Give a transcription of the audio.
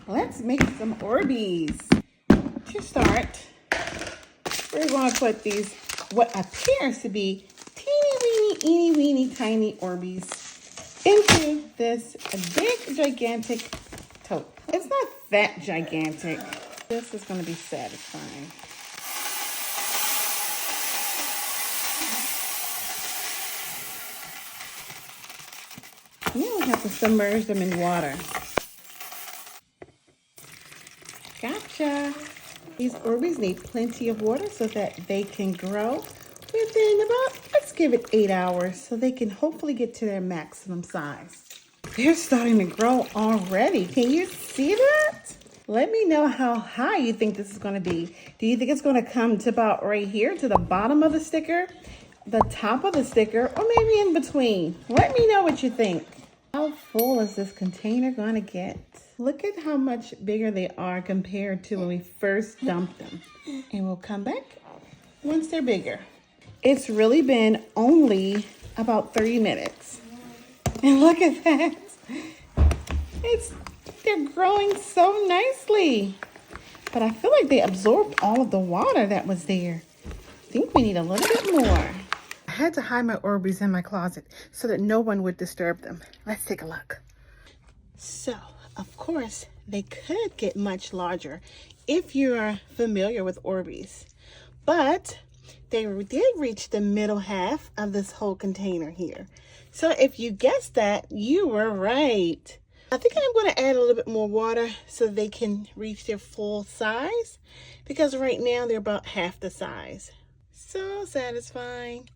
Let's make some Orbeez. To start, we're going to put these, what appears to be teeny weeny, eeny weeny, tiny Orbeez into this big, gigantic tote. It's not that gigantic. This is going to be satisfying. Now we have to submerge them in water. Gotcha. These Orbeez need plenty of water so that they can grow within about, let's give it 8 hours, so they can hopefully get to their maximum size. They're starting to grow already. Can you see that? Let me know how high you think this is going to be. Do you think it's going to come to about right here to the bottom of the sticker, the top of the sticker, or maybe in between? Let me know what you think. How full is this container going to get? Look at how much bigger they are compared to when we first dumped them. And we'll come back once they're bigger. It's really been only about 30 minutes. And look at that. They're growing so nicely. But I feel like they absorbed all of the water that was there. I think we need a little bit more. I had to hide my Orbeez in my closet so that no one would disturb them. Let's take a look. So, of course, they could get much larger if you are familiar with Orbeez. But they did reach the middle half of this whole container here. So if you guessed that, you were right. I think I'm going to add a little bit more water so they can reach their full size, because right now they're about half the size. So satisfying.